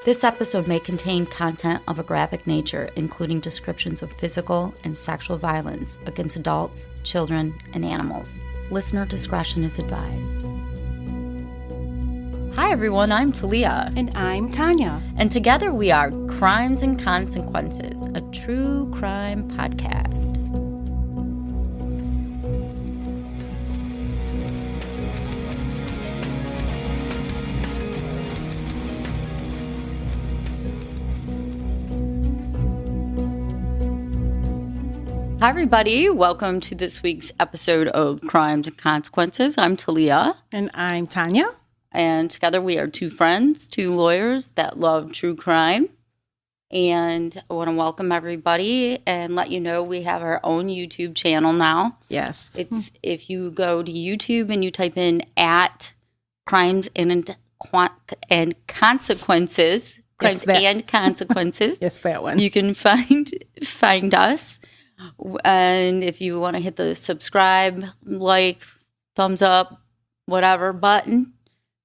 This episode may contain content of a graphic nature, including descriptions of physical and sexual violence against adults, children, and animals. Listener discretion is advised. Hi everyone, I'm Talia. And I'm Tanya. And together we are Crimes and Consequences, a true crime podcast. Hi, everybody. Welcome to this week's episode of Crimes and Consequences. I'm Talia. And I'm Tanya. And together we are two friends, two lawyers that love true crime. And I want to welcome everybody and let you know we have our own YouTube channel now. Yes. It's if you go to YouTube and you type in at Crimes and Consequences, Crimes and Consequences. Yes, that one. You can find us. And if you want to hit the subscribe, like, thumbs up, whatever button,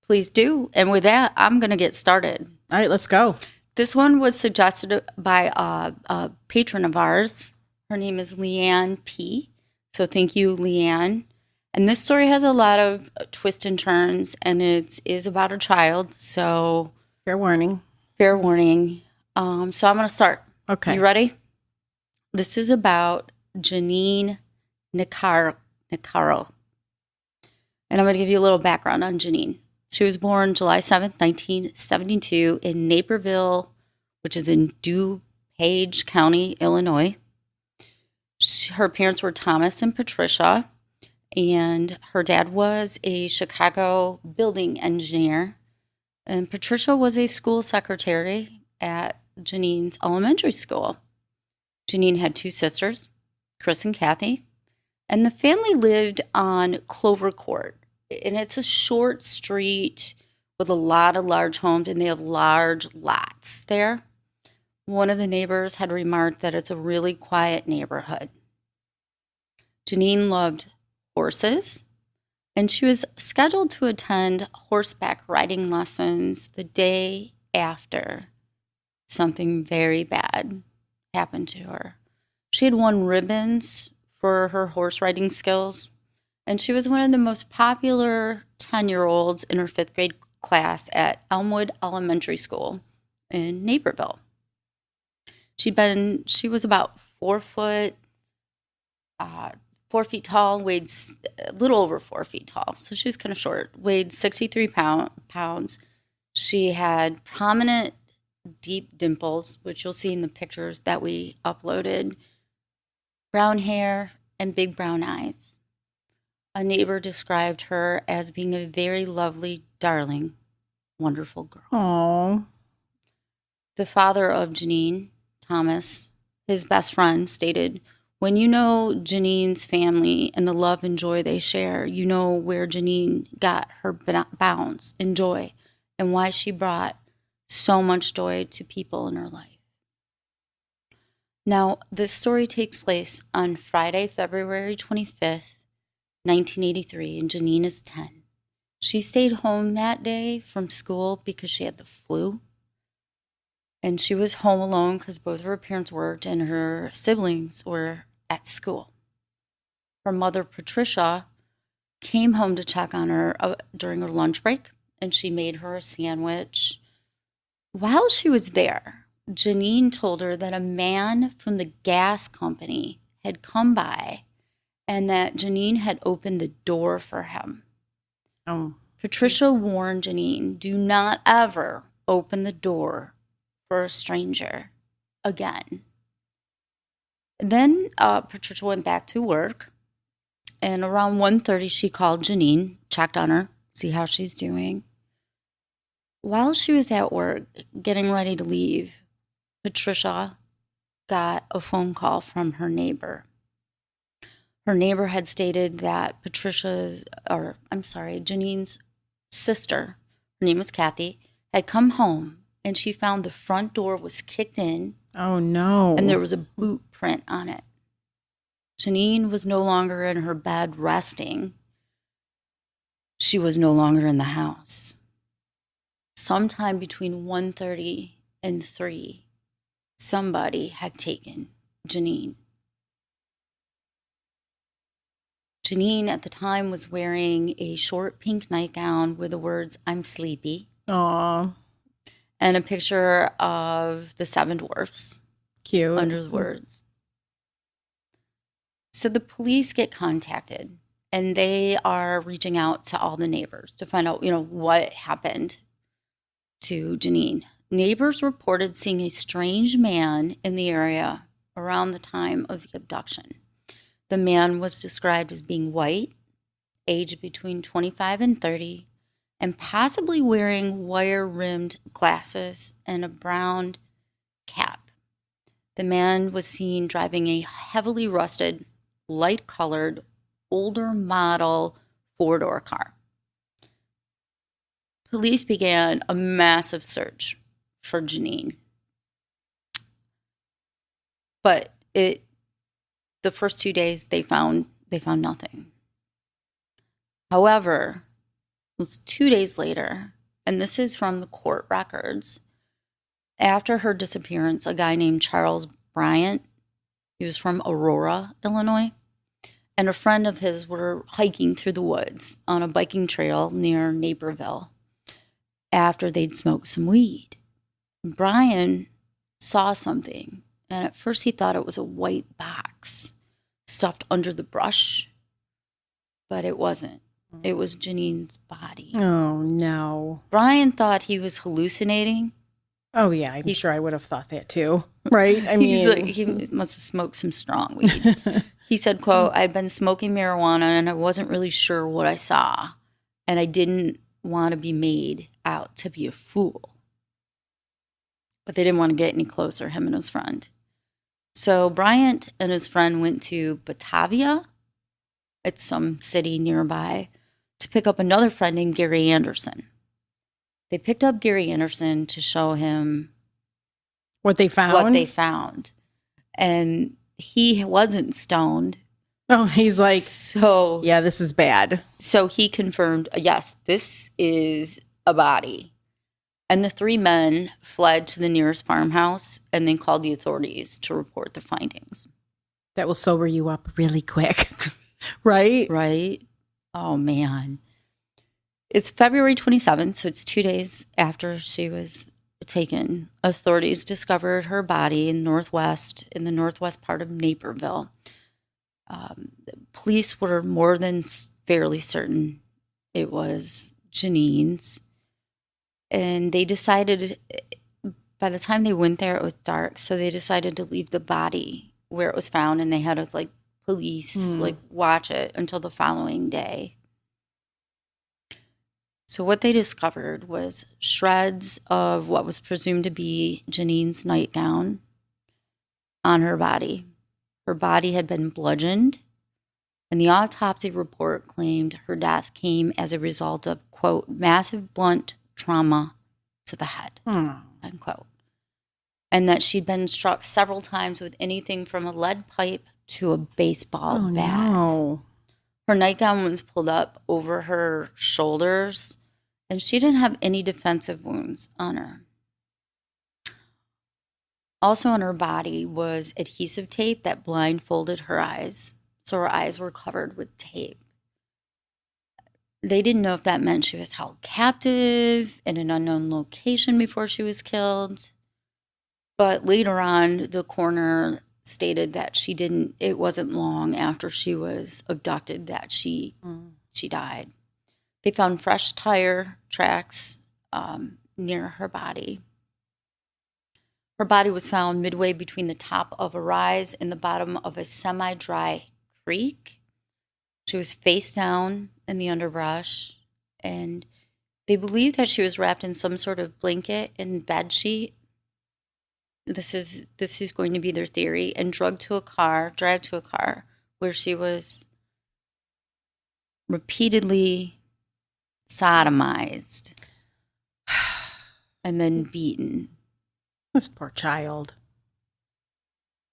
please do. And with that, I'm going to get started. All right, let's go. This one was suggested by a patron of ours. Her name is Leanne P. So thank you, Leanne. And this story has a lot of twists and turns, and it is about a child. So Fair warning. So I'm going to start. Okay. You ready? This is about Janine Nicaro. And I'm going to give you a little background on Janine. She was born July 7th, 1972 in Naperville, which is in DuPage County, Illinois. Her parents were Thomas and Patricia, and her dad was a Chicago building engineer, and Patricia was a school secretary at Janine's elementary school. Janine had two sisters, Chris and Kathy, and the family lived on Clover Court. And it's a short street with a lot of large homes, and they have large lots there. One of the neighbors had remarked that it's a really quiet neighborhood. Janine loved horses, and she was scheduled to attend horseback riding lessons the day after something very bad happened to her. She had won ribbons for her horse riding skills, and she was one of the most popular 10-year-olds in her 5th grade class at Elmwood Elementary School in Naperville. She was about 4 feet tall, weighed a little over 4 feet tall, so she was kind of short, weighed 63 pounds. She had prominent deep dimples, which you'll see in the pictures that we uploaded, brown hair, and big brown eyes. A neighbor described her as being a very lovely, darling, wonderful girl. Aww. The father of Janine, Thomas, his best friend, stated, "When you know Janine's family and the love and joy they share, you know where Janine got her bounds and joy and why she brought so much joy to people in her life." Now, this story takes place on Friday, February 25th, 1983, and Janine is 10. She stayed home that day from school because she had the flu, and she was home alone because both of her parents worked and her siblings were at school. Her mother, Patricia, came home to check on her during her lunch break, and she made her a sandwich. While she was there, Janine told her that a man from the gas company had come by and that Janine had opened the door for him. Oh. Patricia warned Janine, do not ever open the door for a stranger again. Then Patricia went back to work, and around 1:30 she called Janine, checked on her, see how she's doing. While she was at work, getting ready to leave, Patricia got a phone call from her neighbor. Her neighbor had stated that Janine's sister, her name was Kathy, had come home, and she found the front door was kicked in. Oh, no. And there was a boot print on it. Janine was no longer in her bed resting. She was no longer in the house. sometime between 1:30 and 3, somebody had taken Janine. Janine at the time was wearing a short pink nightgown with the words, "I'm sleepy," Aw, and a picture of the 7 dwarfs cute. under the words. So the police get contacted, and they are reaching out to all the neighbors to find out, what happened to Janine. Neighbors reported seeing a strange man in the area around the time of the abduction. The man was described as being white, aged between 25 and 30, and possibly wearing wire-rimmed glasses and a brown cap. The man was seen driving a heavily rusted, light-colored, older model 4-door car. Police began a massive search for Janine. But the first 2 days they found nothing. However, it was 2 days later, and this is from the court records. After her disappearance, a guy named Charles Bryant, he was from Aurora, Illinois, and a friend of his were hiking through the woods on a biking trail near Naperville after they'd smoked some weed. Brian saw something, and at first he thought it was a white box stuffed under the brush, but it wasn't. It was Janine's body. Oh, no. Brian thought he was hallucinating. Oh, yeah, I'm sure I would have thought that too. Right? I mean, he must have smoked some strong weed. He said, quote, "I'd been smoking marijuana and I wasn't really sure what I saw, and I didn't want to be made out to be a fool." But they didn't want to get any closer, him and his friend. So Bryant and his friend went to Batavia, it's some city nearby, to pick up another friend named Gary Anderson. They picked up Gary Anderson to show him what they found. And he wasn't stoned. Oh, he's like, so yeah, this is bad. So he confirmed, yes, this is a body. And the 3 men fled to the nearest farmhouse and then called the authorities to report the findings. That will sober you up really quick. Right? Right. Oh, man. It's February 27th, so it's 2 days after she was taken. Authorities discovered her body in the northwest part of Naperville. Police were more than fairly certain it was Janine's. And they decided, by the time they went there, it was dark, so they decided to leave the body where it was found, and they had police watch it until the following day. So what they discovered was shreds of what was presumed to be Janine's nightgown on her body. Her body had been bludgeoned, and the autopsy report claimed her death came as a result of, quote, "massive blunt trauma to the head," unquote. And that she'd been struck several times with anything from a lead pipe to a baseball bat. No. Her nightgown was pulled up over her shoulders, and she didn't have any defensive wounds on her. Also on her body was adhesive tape that blindfolded her eyes, so her eyes were covered with tape. They didn't know if that meant she was held captive in an unknown location before she was killed. But later on, the coroner stated that it wasn't long after she was abducted that she died. They found fresh tire tracks near her body. Her body was found midway between the top of a rise and the bottom of a semi-dry creek. She was face down in the underbrush, and they believe that she was wrapped in some sort of blanket and bed sheet. This is going to be their theory, and dragged to a car where she was repeatedly sodomized and then beaten. This poor child.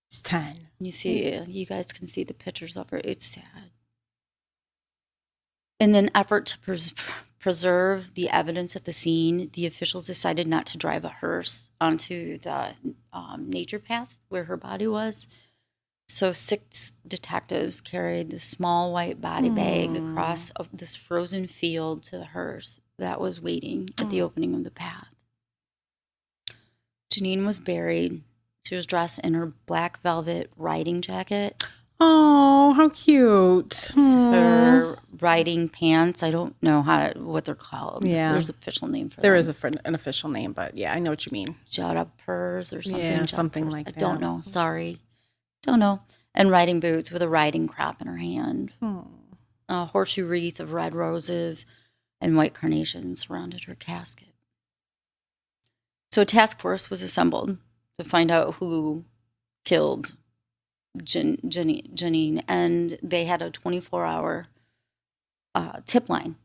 He's 10. You guys can see the pictures of her. It's sad. In an effort to preserve the evidence at the scene, the officials decided not to drive a hearse onto the nature path where her body was. So 6 detectives carried the small white body bag across this frozen field to the hearse that was waiting at the opening of the path. Janine was buried. She was dressed in her black velvet riding jacket. Oh, how cute. Her riding pants. I don't know what they're called. Yeah. There's an official name for them. There is an official name, but yeah, I know what you mean. Jumpers or something. Yeah, something like that. I don't know. Sorry. Don't know. And riding boots with a riding crop in her hand. A horseshoe wreath of red roses and white carnations surrounded her casket. So a task force was assembled to find out who killed Janine, and they had a 24-hour tip line,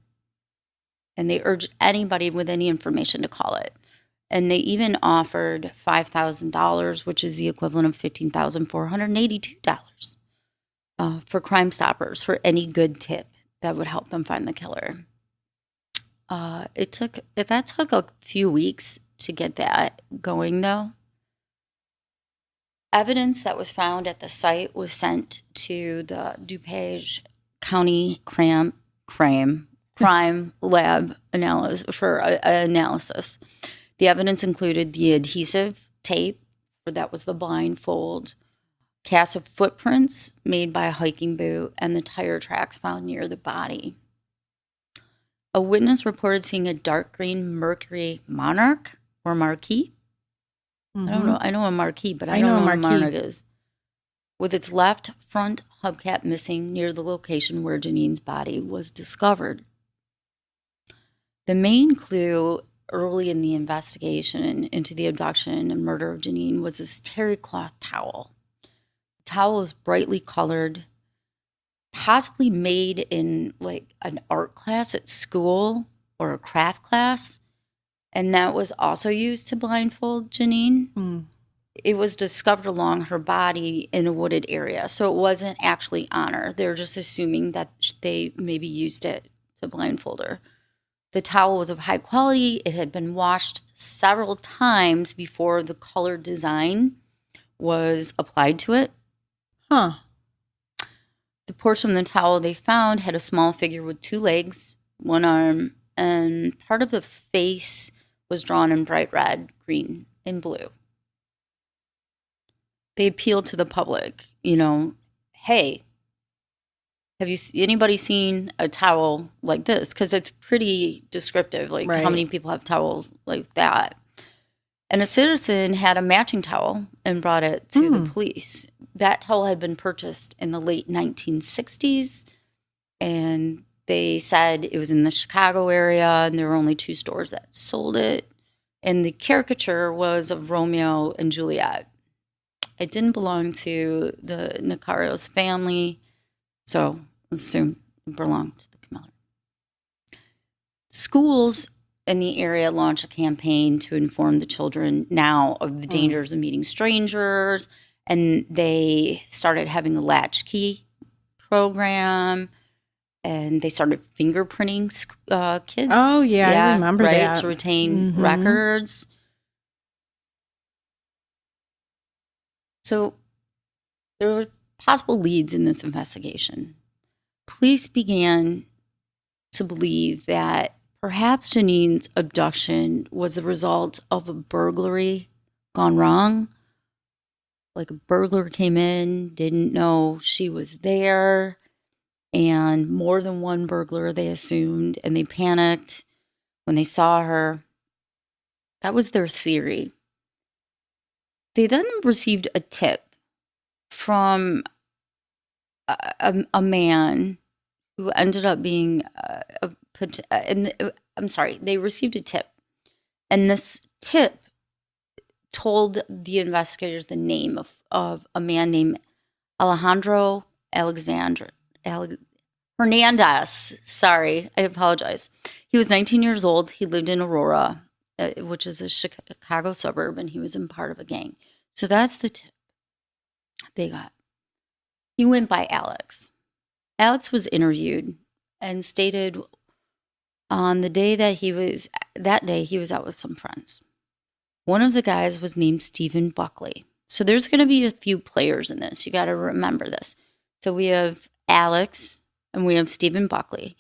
and they urged anybody with any information to call it. And they even offered $5,000, which is the equivalent of $15,482 for Crime Stoppers for any good tip that would help them find the killer. That took a few weeks to get that going, though. Evidence that was found at the site was sent to the DuPage County Crime Lab for analysis. The evidence included the adhesive tape, or that was the blindfold, cast of footprints made by a hiking boot, and the tire tracks found near the body. A witness reported seeing a dark green Mercury Monarch or Marquis. I don't know. I know a Marquis, but I don't know what a Monarch is. With its left front hubcap missing near the location where Janine's body was discovered. The main clue early in the investigation into the abduction and murder of Janine was this terry cloth towel. The towel was brightly colored, possibly made in like an art class at school or a craft class. And that was also used to blindfold Janine. It was discovered along her body in a wooded area. So it wasn't actually on her. They were just assuming that they maybe used it to blindfold her. The towel was of high quality. It had been washed several times before the colored design was applied to it. The portion of the towel they found had a small figure with 2 legs, 1 arm, and part of the face was drawn in bright red, green, and blue. They appealed to the public, hey, have anybody seen a towel like this? Because it's pretty descriptive, like how many people have towels like that. And a citizen had a matching towel and brought it to the police. That towel had been purchased in the late 1960s, and they said it was in the Chicago area, and there were only 2 stores that sold it. And the caricature was of Romeo and Juliet. It didn't belong to the Nicarios family, so assumed it belonged to the Miller. Schools in the area launched a campaign to inform the children now of the dangers of meeting strangers, and they started having a latchkey program. And they started fingerprinting kids. Oh, yeah, I remember that. To retain records. So there were possible leads in this investigation. Police began to believe that perhaps Janine's abduction was the result of a burglary gone wrong. Like a burglar came in, didn't know she was there. And more than one burglar, they assumed, and they panicked when they saw her. That was their theory. They then received a tip from a man who ended up being they received a tip. And this tip told the investigators the name of a man named Alejandro Hernandez. Sorry, I apologize. He was 19 years old. He lived in Aurora, which is a Chicago suburb, and he was in part of a gang. So that's the tip they got. He went by Alex. Alex was interviewed and stated on the day that he was out with some friends. One of the guys was named Stephen Buckley. So there's going to be a few players in this. You got to remember this. So we have Alex and we have Stephen Buckley.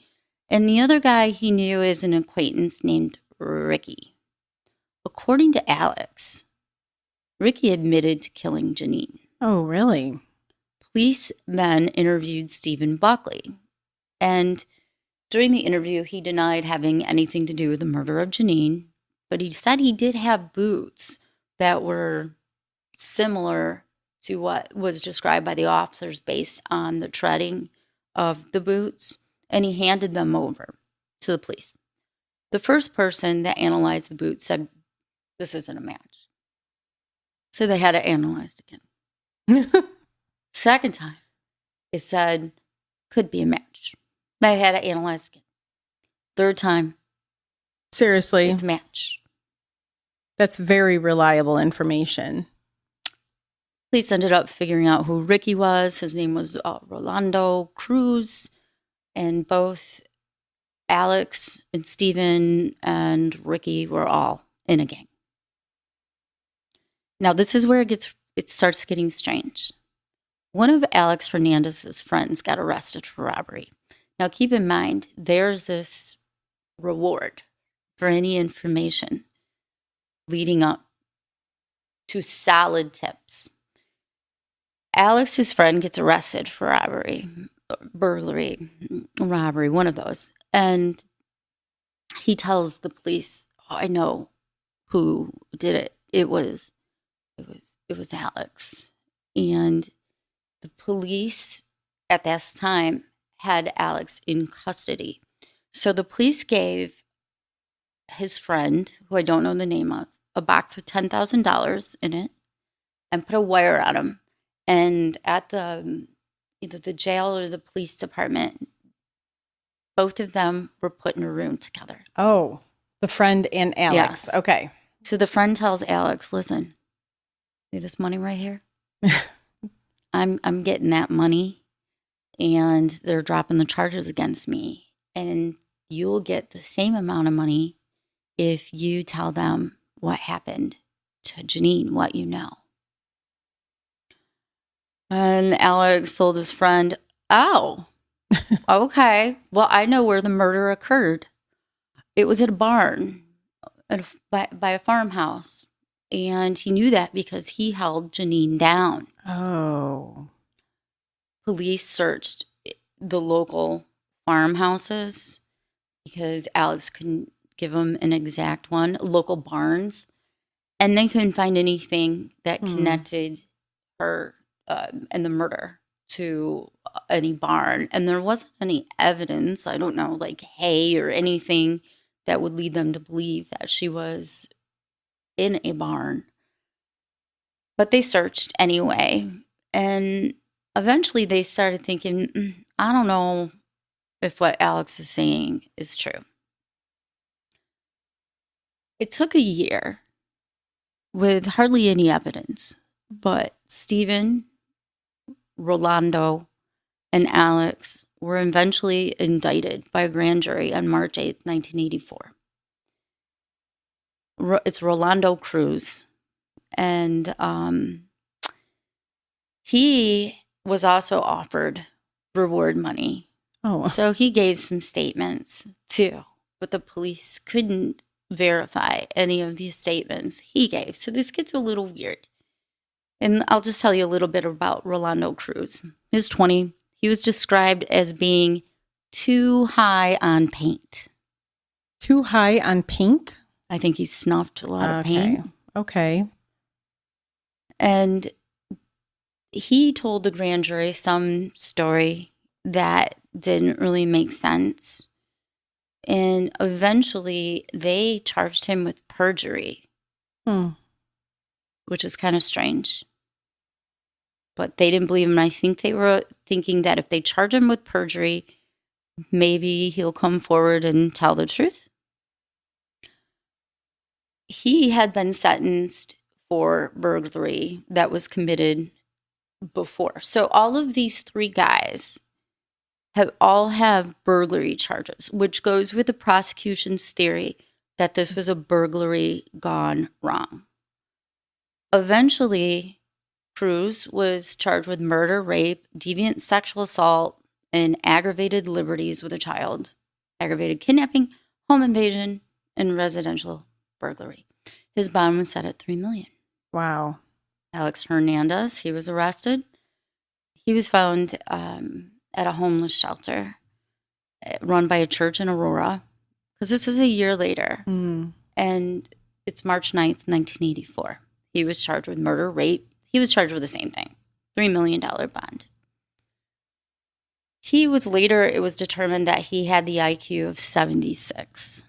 And the other guy he knew is an acquaintance named Ricky. According to Alex, Ricky admitted to killing Janine. Oh, really? Police then interviewed Stephen Buckley. And during the interview, he denied having anything to do with the murder of Janine. But he said he did have boots that were similar to what was described by the officers based on the treading of the boots, and he handed them over to the police. The first person that analyzed the boots said, this isn't a match. So they had it analyzed again. Second time, it said, could be a match. They had it analyzed again. Third time, seriously, it's a match. That's very reliable information. Police ended up figuring out who Ricky was. His name was Rolando Cruz. And both Alex and Stephen and Ricky were all in a gang. Now, this is where it starts getting strange. One of Alex Hernandez's friends got arrested for robbery. Now, keep in mind, there's this reward for any information leading up to solid tips. Alex's friend gets arrested for robbery, burglary, robbery, one of those. And he tells the police, oh, I know who did it. It was Alex. And the police at this time had Alex in custody. So the police gave his friend, who I don't know the name of, a box with $10,000 in it and put a wire on him. And at either the jail or the police department, both of them were put in a room together. Oh, the friend and Alex. Yes. Okay. So the friend tells Alex, listen, see this money right here? I'm getting that money and they're dropping the charges against me. And you'll get the same amount of money if you tell them what happened to Janine, what you know. And Alex told his friend, oh, okay. Well, I know where the murder occurred. It was at a barn by a farmhouse. And he knew that because he held Janine down. Oh. Police searched the local farmhouses because Alex couldn't give them an exact one, local barns. And they couldn't find anything that connected her and the murder to any barn. And there wasn't any evidence, I don't know, like hay or anything that would lead them to believe that she was in a barn. But they searched anyway. And eventually they started thinking, I don't know if what Alex is saying is true. It took a year with hardly any evidence, but Stephen, Rolando, and Alex were eventually indicted by a grand jury on March 8th, 1984. It's Rolando Cruz. And he was also offered reward money. Oh. So he gave some statements too, but the police couldn't verify any of these statements he gave. So this gets a little weird. And I'll just tell you a little bit about Rolando Cruz. He was 20. He was described as being too high on paint. Too high on paint? I think he snuffed a lot of paint. Okay. And he told the grand jury some story that didn't really make sense. And eventually they charged him with perjury, which is kind of strange. But they didn't believe him. I think they were thinking that if they charge him with perjury, maybe he'll come forward and tell the truth. He had been sentenced for burglary that was committed before. So all of these three guys all have burglary charges, which goes with the prosecution's theory that this was a burglary gone wrong. Eventually, Cruz was charged with murder, rape, deviant sexual assault, and aggravated liberties with a child, aggravated kidnapping, home invasion, and residential burglary. His bond was set at $3 million. Wow. Alex Hernandez, he was arrested. He was found at a homeless shelter run by a church in Aurora, because this is a year later. And it's March 9th, 1984. He was charged with murder, rape. He was charged with the same thing, $3 million bond. It was determined that he had the IQ of 76.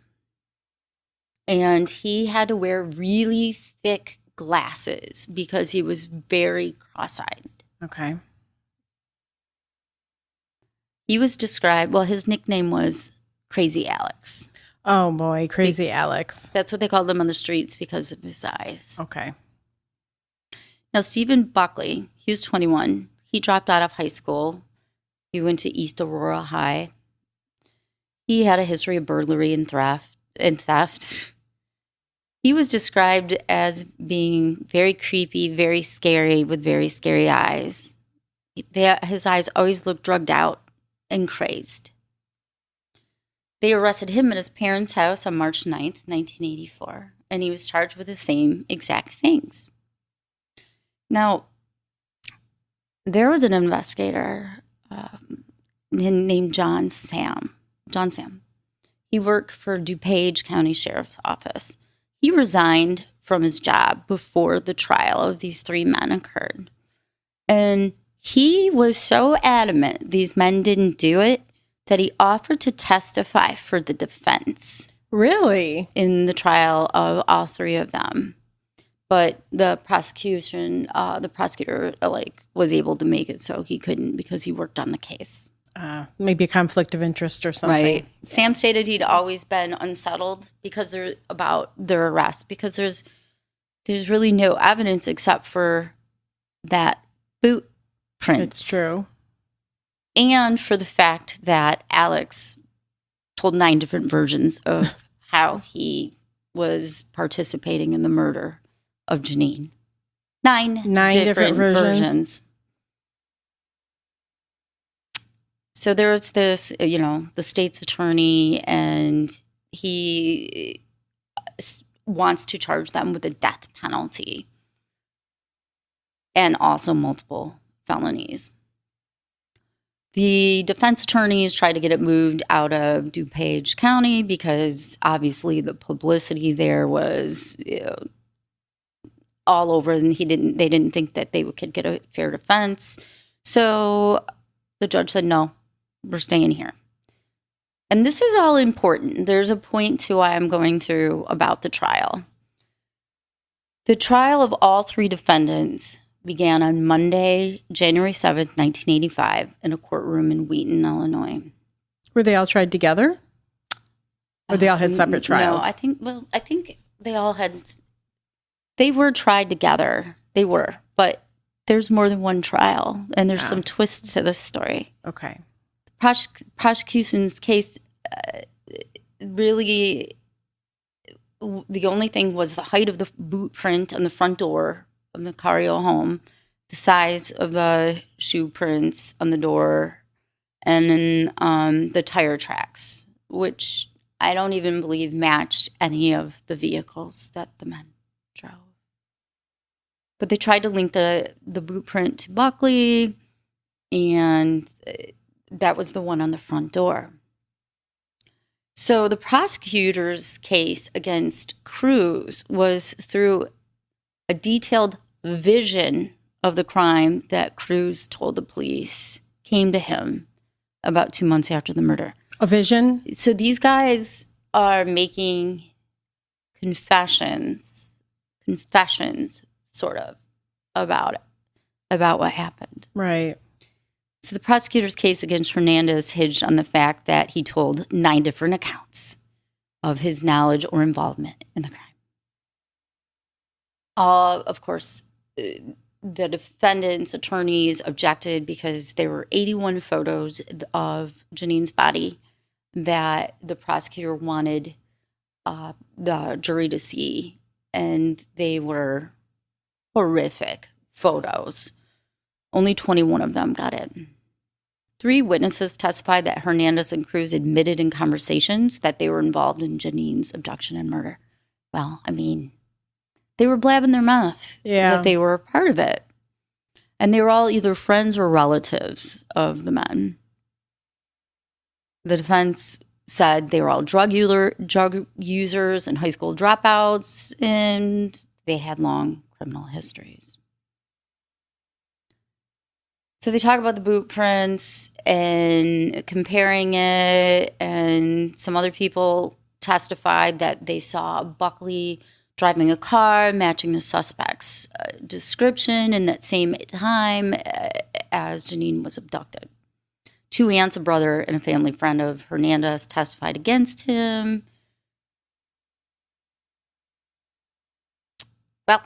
And he had to wear really thick glasses because he was very cross-eyed. Okay. He was described, his nickname was Crazy Alex. Oh boy, Crazy Alex. That's what they called him on the streets because of his eyes. Okay. Now, Stephen Buckley, he was 21. He dropped out of high school. He went to East Aurora High. He had a history of burglary and theft. He was described as being very creepy, very scary, with very scary eyes. His eyes always looked drugged out and crazed. They arrested him at his parents' house on March 9th, 1984, and he was charged with the same exact things. Now, there was an investigator named John Sam. He worked for DuPage County Sheriff's Office. He resigned from his job before the trial of these three men occurred. And he was so adamant these men didn't do it that he offered to testify for the defense. Really? In the trial of all three of them. But the prosecutor was able to make it so he couldn't because he worked on the case. Maybe a conflict of interest or something. Right. Sam stated he'd always been unsettled about their arrest because there's really no evidence except for that boot print. It's true. And for the fact that Alex told 9 different versions of how he was participating in the murder of Janine. Nine different versions. So there's this, the state's attorney, and he wants to charge them with a death penalty and also multiple felonies. The defense attorneys tried to get it moved out of DuPage County because obviously the publicity there was all over, and they didn't think that they could get a fair defense. So the judge said, no, we're staying here. And this is all important. There's a point to why I'm going through about the trial. The trial of all three defendants began on Monday, January 7th, 1985, in a courtroom in Wheaton, Illinois. Were they all tried together? Or they all had separate trials? No, I think they were tried together. They were, but there's more than one trial, and there's some twists to this story. Okay. Prosecution's case really, the only thing was the height of the boot print on the front door of the Cario home, the size of the shoe prints on the door, and then the tire tracks, which I don't even believe matched any of the vehicles that the men drove. But they tried to link the boot print to Buckley, and that was the one on the front door. So the prosecutor's case against Cruz was through a detailed vision of the crime that Cruz told the police came to him about 2 months after the murder. A vision? So these guys are making confessions sort of, about what happened. Right. So the prosecutor's case against Hernandez hinged on the fact that he told 9 different accounts of his knowledge or involvement in the crime. Of course, the defendant's attorneys objected because there were 81 photos of Janine's body that the prosecutor wanted the jury to see, and they were horrific photos. Only 21 of them got in. 3 witnesses testified that Hernandez and Cruz admitted in conversations that they were involved in Janine's abduction and murder. Well, I mean, they were blabbing their mouth that they were a part of it. And they were all either friends or relatives of the men. The defense said they were all drug users and high school dropouts, and they had long criminal histories. So they talk about the boot prints and comparing it, and some other people testified that they saw Buckley driving a car matching the suspect's description in that same time as Janine was abducted. 2 aunts, a brother, and a family friend of Hernandez testified against him. Well,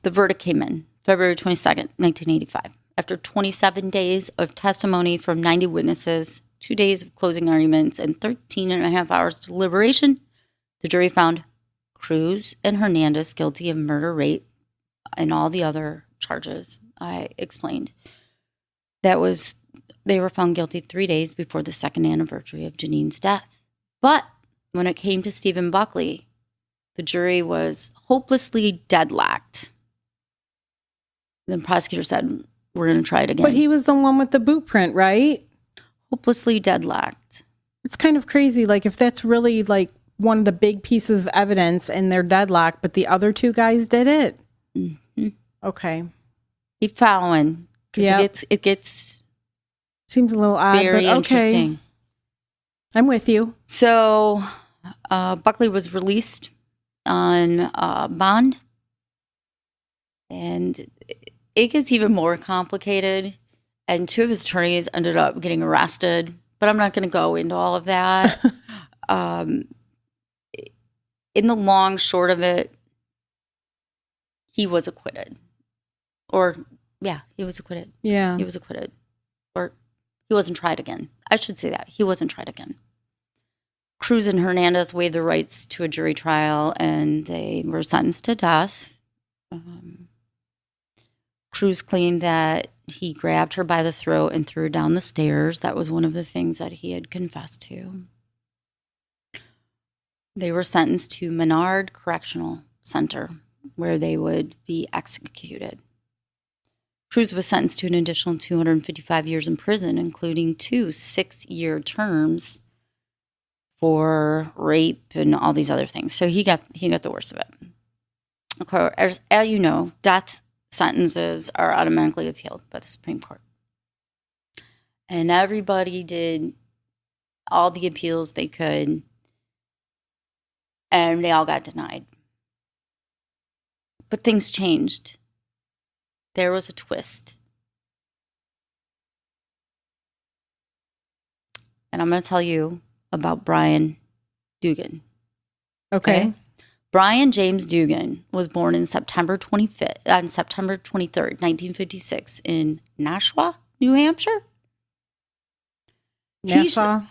the verdict came in February 22nd, 1985. After 27 days of testimony from 90 witnesses, 2 days of closing arguments, and 13 and a half hours of deliberation, the jury found Cruz and Hernandez guilty of murder, rape, and all the other charges I explained. They were found guilty 3 days before the 2nd anniversary of Janine's death. But when it came to Stephen Buckley, the jury was hopelessly deadlocked. The prosecutor said, we're going to try it again. But he was the one with the boot print, right? Hopelessly deadlocked. It's kind of crazy. Like, if that's really like one of the big pieces of evidence and they're deadlocked, but the other 2 guys did it. Mm-hmm. Okay. Keep following. Because it gets seems a little odd, very but okay. interesting. I'm with you. So Buckley was released on bond. And it gets even more complicated. And 2 of his attorneys ended up getting arrested. But I'm not going to go into all of that. In the long short of it, he was acquitted. He was acquitted. Yeah. He was acquitted. Or he wasn't tried again. I should say that. He wasn't tried again. Cruz and Hernandez waived their rights to a jury trial, and they were sentenced to death. Cruz claimed that he grabbed her by the throat and threw her down the stairs. That was one of the things that he had confessed to. They were sentenced to Menard Correctional Center, where they would be executed. Cruz was sentenced to an additional 255 years in prison, including 2 6-year terms for rape and all these other things. So he got the worst of it. Of course, as you know, death sentences are automatically appealed by the Supreme Court. And everybody did all the appeals they could, and they all got denied. But things changed. There was a twist. And I'm going to tell you about Brian Dugan. Okay. Brian James Dugan was born on September 23rd, 1956 in Nashua, New Hampshire. Nassau?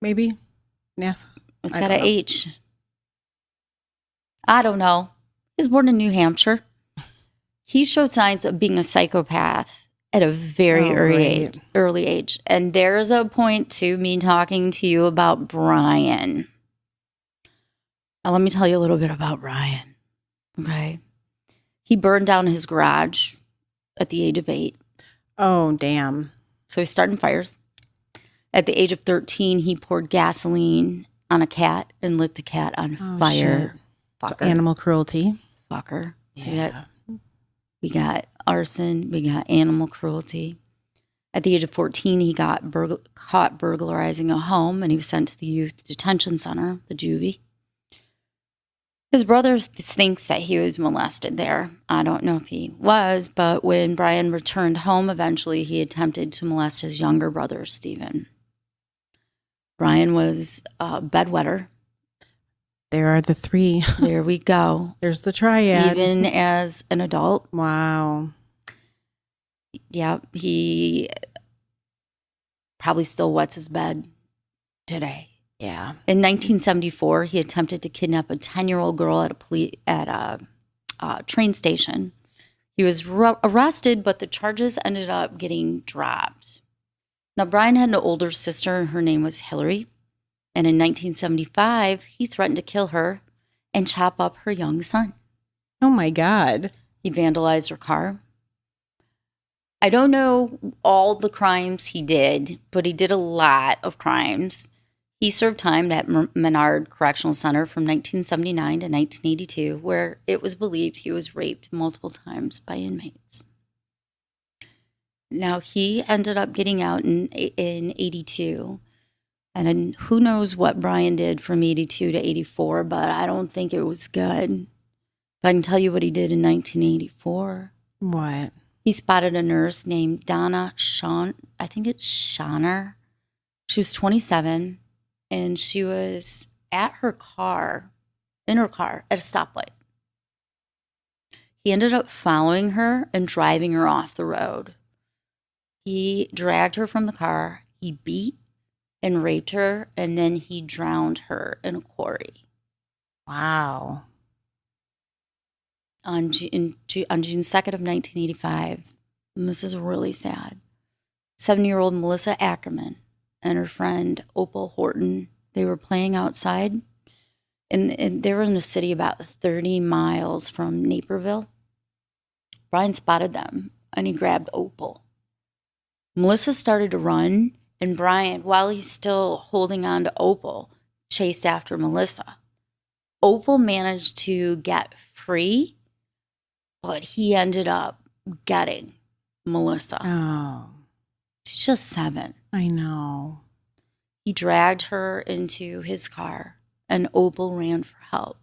Maybe? Nassau? It's got an H. I don't know. He was born in New Hampshire. He showed signs of being a psychopath at a very early age. And there's a point to me talking to you about Brian. Now, let me tell you a little bit about Brian. Okay. He burned down his garage at the age of 8. Oh, damn. So he's starting fires. At the age of 13, he poured gasoline on a cat and lit the cat on fire. So animal cruelty. Fucker. So we got arson. We got animal cruelty. At the age of 14, he got caught burglarizing a home, and he was sent to the youth detention center, the juvie. His brother thinks that he was molested there. I don't know if he was, but when Brian returned home, eventually he attempted to molest his younger brother, Stephen. Brian was a bedwetter. There are the three. There we go. There's the triad. Even as an adult. Wow. Yeah, he probably still wets his bed today. Yeah. In 1974, he attempted to kidnap a 10-year-old girl at a train station. He was arrested, but the charges ended up getting dropped. Now, Brian had an older sister, and her name was Hillary. And in 1975, he threatened to kill her and chop up her young son. Oh, my God. He vandalized her car. I don't know all the crimes he did, but he did a lot of crimes. He served time at Menard Correctional Center from 1979 to 1982, where it was believed he was raped multiple times by inmates. Now, he ended up getting out in 82. And who knows what Brian did from 82 to 84, but I don't think it was good. But I can tell you what he did in 1984. What? He spotted a nurse named Donna I think it's Shawner. She was 27, and she was in her car at a stoplight. He ended up following her and driving her off the road. He dragged her from the car. He beat and raped her, and then he drowned her in a quarry. Wow. On June 2nd of 1985, and this is really sad, 7-year-old Melissa Ackerman and her friend Opal Horton, they were playing outside, and they were in a city about 30 miles from Naperville. Brian spotted them, and he grabbed Opal. Melissa started to run, and Brian, while he's still holding on to Opal, chased after Melissa. Opal managed to get free, but he ended up getting Melissa. Oh. She's just 7. I know. He dragged her into his car, and Opal ran for help.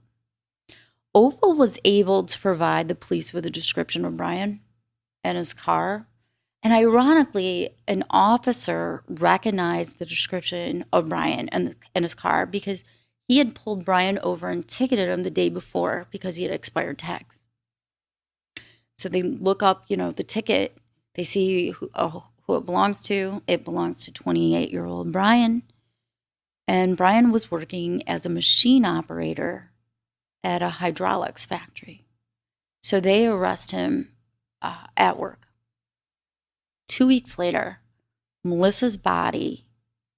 Opal was able to provide the police with a description of Brian and his car. And ironically, an officer recognized the description of Brian and his car because he had pulled Brian over and ticketed him the day before because he had expired tags. So they look up, the ticket. They see who it belongs to. It belongs to 28-year-old Brian. And Brian was working as a machine operator at a hydraulics factory. So they arrest him at work. 2 weeks later, Melissa's body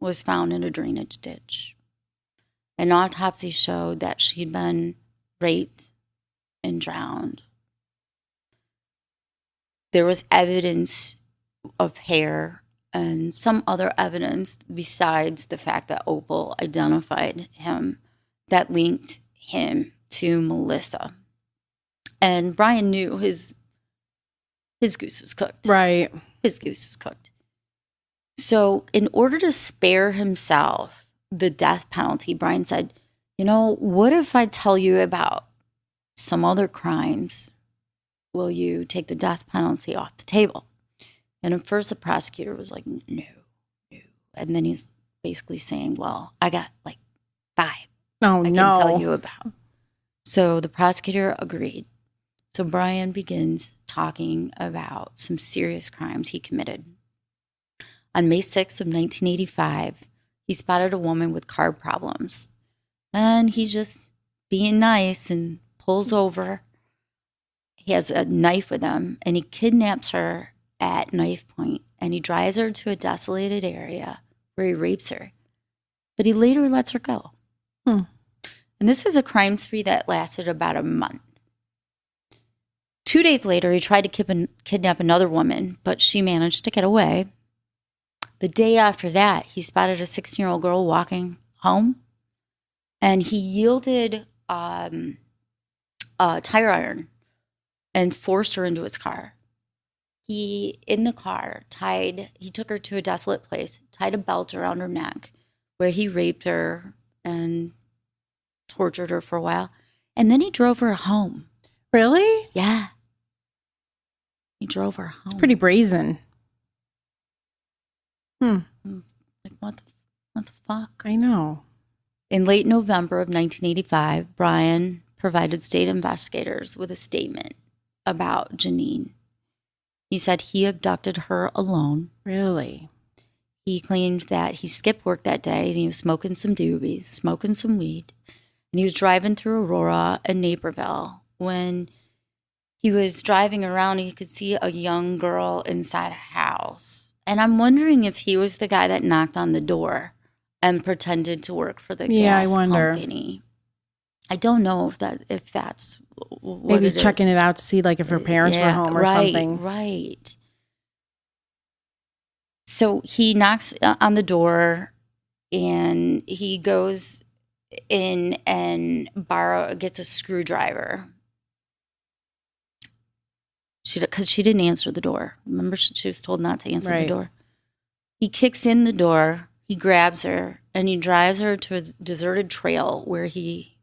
was found in a drainage ditch. An autopsy showed that she'd been raped and drowned. There was evidence of hair and some other evidence besides the fact that Opal identified him that linked him to Melissa. And Brian knew his goose was cooked. Right. His goose was cooked. So in order to spare himself the death penalty, Brian said, what if I tell you about some other crimes? Will you take the death penalty off the table? And at first the prosecutor was like, no. And then he's basically saying, well, I got like 5 I can tell you about. So the prosecutor agreed. So Brian begins talking about some serious crimes he committed. On May 6th of 1985, he spotted a woman with car problems. And he's just being nice and pulls over. He has a knife with him, and he kidnaps her at knife point, and he drives her to a desolated area where he rapes her. But he later lets her go. And this is a crime spree that lasted about a month. 2 days later, he tried to kidnap another woman, but she managed to get away. The day after that, he spotted a 16-year-old girl walking home, and he yielded a tire iron and forced her into his car. He took her to a desolate place, tied a belt around her neck, where he raped her and tortured her for a while, and then he drove her home. Really? Yeah. He drove her home. It's pretty brazen. Like, what the fuck? I know. In late November of 1985, Brian provided state investigators with a statement about Janine. He said he abducted her alone. Really? He claimed that he skipped work that day and he was smoking some doobies, smoking some weed, and he was driving through Aurora and Naperville. When he was driving around, he could see a young girl inside a house. And I'm wondering if he was the guy that knocked on the door and pretended to work for the gas company. I don't know if that's what maybe it checking is. it out to see like if her parents were home or something. Right. So he knocks on the door and he goes in and gets a screwdriver. Because she didn't answer the door. Remember, she was told not to answer the door. He kicks in the door, he grabs her, and he drives her to a deserted trail where he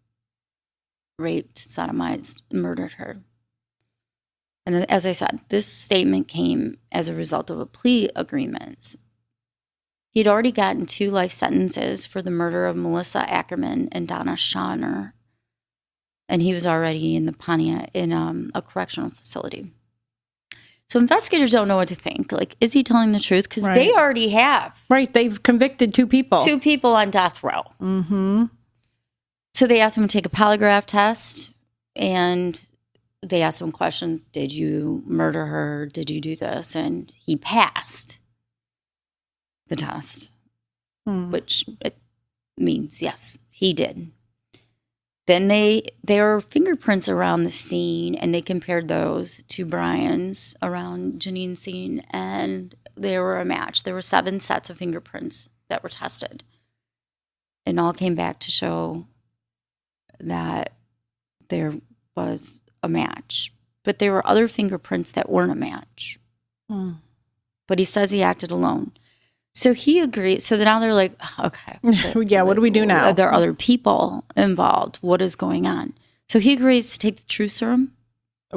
raped, sodomized, murdered her. And as I said, this statement came as a result of a plea agreement. He'd already gotten 2 life sentences for the murder of Melissa Ackerman and Donna Schauner, and he was already in the Pontiac in a correctional facility. So investigators don't know what to think. Like, is he telling the truth? Because they already have. Right. They've convicted 2 people. 2 people on death row. Mm-hmm. So they asked him to take a polygraph test, and they asked him questions. Did you murder her? Did you do this? And he passed the test, which it means, yes, he did. Then there were fingerprints around the scene, and they compared those to Brian's around Janine's scene, and they were a match. There were 7 sets of fingerprints that were tested, and all came back to show that there was a match. But there were other fingerprints that weren't a match. But he says he acted alone. So he agreed. So now they're like, okay. Yeah, what do we do now? Are there other people involved? What is going on? So he agrees to take the truth serum.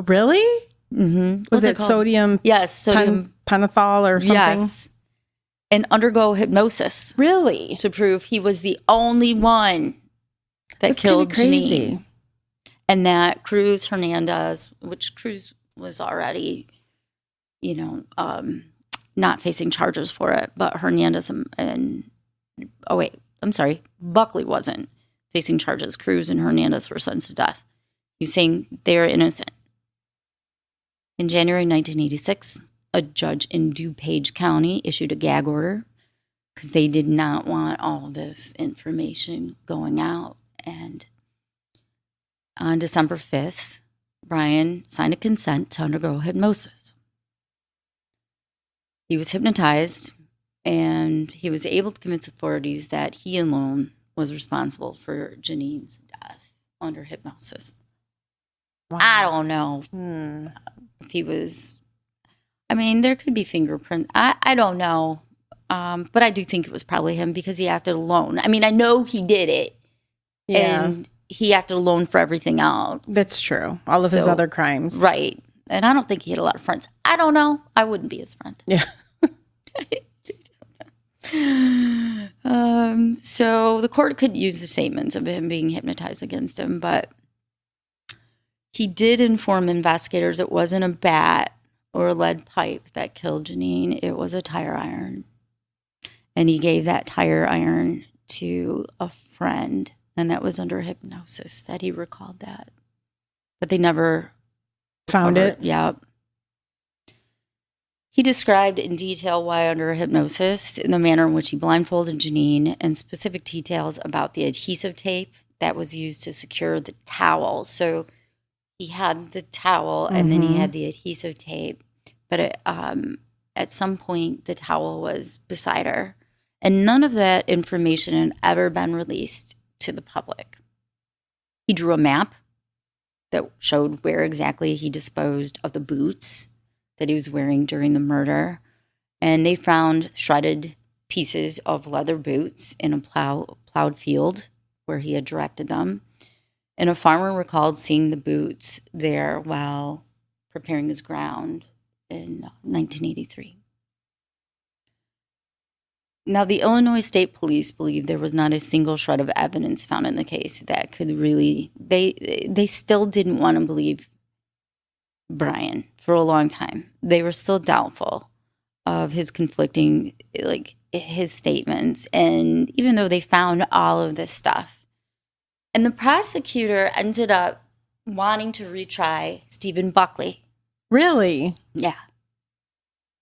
Really? Mm-hmm. Was it sodium? Yes, sodium pentothal or something? Yes. And undergo hypnosis. Really? To prove he was the only one that killed Janine. And that Cruz Hernandez, which Cruz was already, not facing charges for it, but Hernandez Buckley wasn't facing charges. Cruz and Hernandez were sentenced to death. He was saying they're innocent. In January 1986, a judge in DuPage County issued a gag order because they did not want all this information going out. And on December 5th, Brian signed a consent to undergo hypnosis. He was hypnotized, and he was able to convince authorities that he alone was responsible for Janine's death under hypnosis. Wow. I don't know if he was... there could be fingerprint. I don't know. But I do think it was probably him because he acted alone. I know he did it. Yeah. And he acted alone for everything else. That's true. All of his other crimes. Right. And I don't think he had a lot of friends. I don't know. I wouldn't be his friend. Yeah. So the court could use the statements of him being hypnotized against him, but he did inform investigators it wasn't a bat or a lead pipe that killed Janine. It was a tire iron. And he gave that tire iron to a friend, and that was under hypnosis that he recalled that. But they never found it. Yeah. He described in detail why under hypnosis, in the manner in which he blindfolded Janine, and specific details about the adhesive tape that was used to secure the towel. So he had the towel, and then he had the adhesive tape. But at some point, the towel was beside her. And none of that information had ever been released to the public. He drew a map that showed where exactly he disposed of the boots that he was wearing during the murder. And they found shredded pieces of leather boots in a plowed field where he had directed them. And a farmer recalled seeing the boots there while preparing his ground in 1983. Now, the Illinois State Police believe there was not a single shred of evidence found in the case that could really, they still didn't want to believe Brian for a long time. They were still doubtful of his conflicting, like, his statements. And even though they found all of this stuff, and the prosecutor ended up wanting to retry Stephen Buckley. Really? Yeah.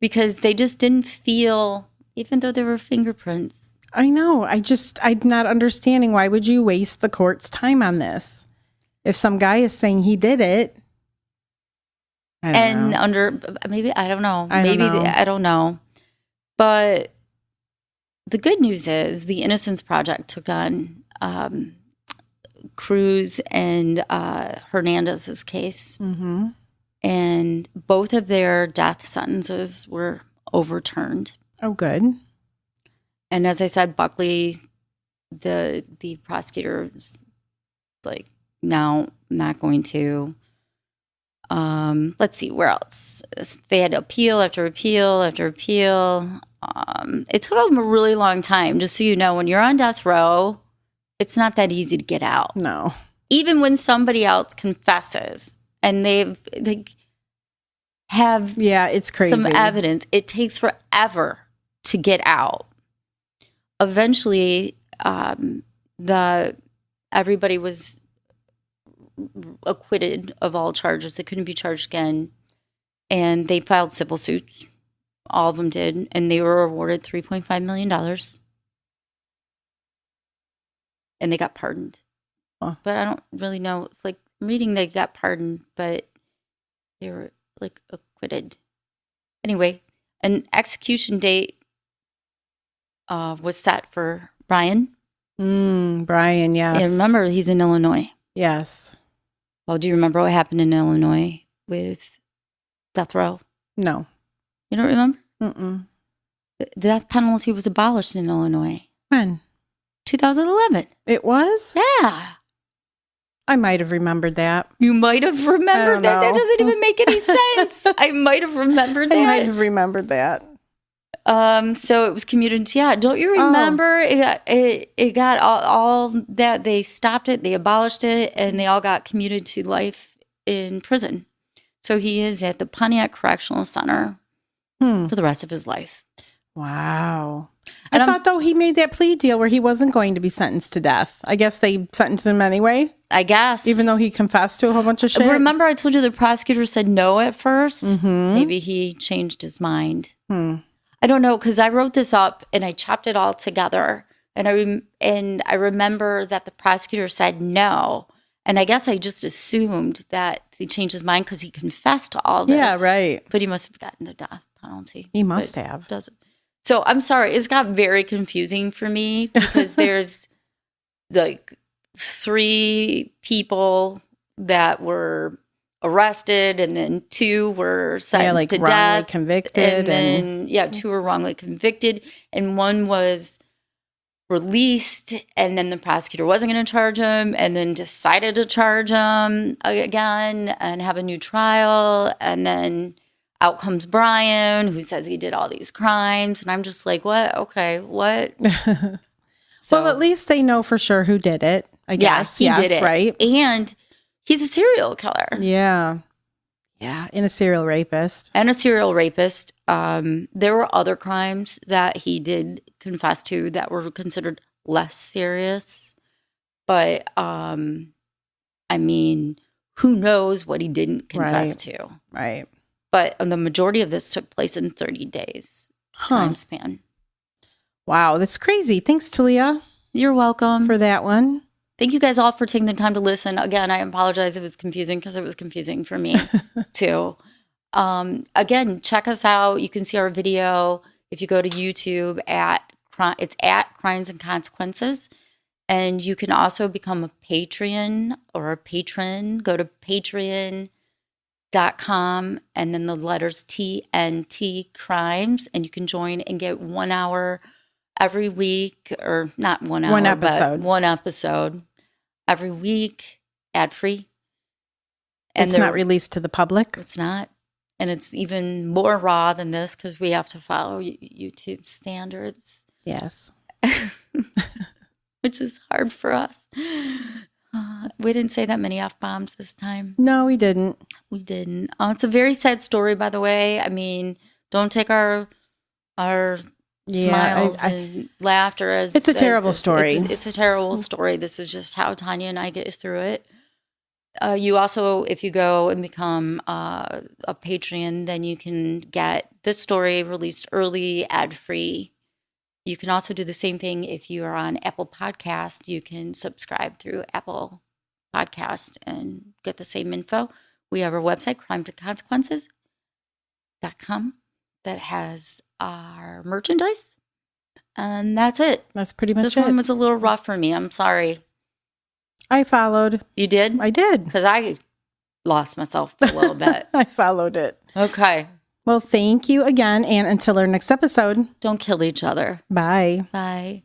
Because they just didn't feel, even though there were fingerprints. I know. I'm not understanding, why would you waste the court's time on this? If some guy is saying he did it. I don't know. I don't know. But the good news is the Innocence Project took on Cruz and Hernandez's case. Mm-hmm. And both of their death sentences were overturned. Oh, good. And as I said, Buckley, the prosecutor, was like, no, I'm not going to. Let's see, where else? They had appeal after appeal after appeal. It took them a really long time. Just so you know, when you're on death row, it's not that easy to get out. No. Even when somebody else confesses and they have it's crazy. Some evidence, it takes forever to get out. Eventually, everybody was acquitted of all charges. They couldn't be charged again. And they filed civil suits. All of them did. And they were awarded $3.5 million. And they got pardoned. Huh. But I don't really know. It's like reading they got pardoned, but they were like acquitted. Anyway, an execution date was set for Brian. Brian, yes. And remember, he's in Illinois. Yes. Well, do you remember what happened in Illinois with death row? No. You don't remember? Mm-mm. The death penalty was abolished in Illinois. When? 2011. It was? Yeah. I might have remembered that. You might have remembered that. That doesn't even make any sense. I might have remembered that. I might have remembered that. So it was commuted. Yeah. Don't you remember? It got all that they stopped it, they abolished it, and they all got commuted to life in prison. So he is at the Pontiac Correctional Center for the rest of his life. Wow. I thought, though, he made that plea deal where he wasn't going to be sentenced to death. I guess they sentenced him anyway. I guess. Even though he confessed to a whole bunch of shit. Remember I told you the prosecutor said no at first? Mm-hmm. Maybe he changed his mind. I don't know, because I wrote this up and I chopped it all together. And I remember that the prosecutor said no. And I guess I just assumed that he changed his mind because he confessed to all this. Yeah, right. But he must have gotten the death penalty. He must have. Doesn't. So I'm sorry. It's got very confusing for me because there's like 3 people that were arrested and then 2 were sentenced to death. Convicted. And then, 2 were wrongly convicted. And 1 was released, and then the prosecutor wasn't going to charge him and then decided to charge him again and have a new trial. And then out comes Brian, who says he did all these crimes. And I'm just like, what? Okay, what? Well, at least they know for sure who did it, I guess. Yeah, he did it. Right? And he's a serial killer. Yeah. Yeah, and a serial rapist. There were other crimes that he did confess to that were considered less serious. But, I mean, who knows what he didn't confess to. Right. But the majority of this took place in 30 days time span. Wow, that's crazy. Thanks, Talia. You're welcome. For that one. Thank you guys all for taking the time to listen. Again, I apologize if it was confusing because it was confusing for me too. Again, check us out. You can see our video if you go to YouTube it's at Crimes and Consequences. And you can also become a Patreon or a patron. Go to patreon.com and then the letters TNT Crimes, and you can join and get 1 hour every week, or not 1 hour, one episode. But 1 episode every week, ad-free. And it's not released to the public? It's not. And it's even more raw than this because we have to follow YouTube standards. Yes. Which is hard for us. We didn't say that many F-bombs this time. No, we didn't. We didn't. It's a very sad story, by the way. I mean, don't take our smiles and laughter as... It's a terrible story. It's a terrible story. This is just how Tanya and I get through it. You also, if you go and become a Patreon, then you can get this story released early, ad-free. You can also do the same thing if you are on Apple Podcast. You can subscribe through Apple Podcast and get the same info. We have our website, crimesandconsequences.com, that has our merchandise. And that's it. That's pretty much it. This one was a little rough for me. I'm sorry. I followed. You did? I did. Because I lost myself a little bit. I followed it. Okay. Well, thank you again. And until our next episode, don't kill each other. Bye. Bye.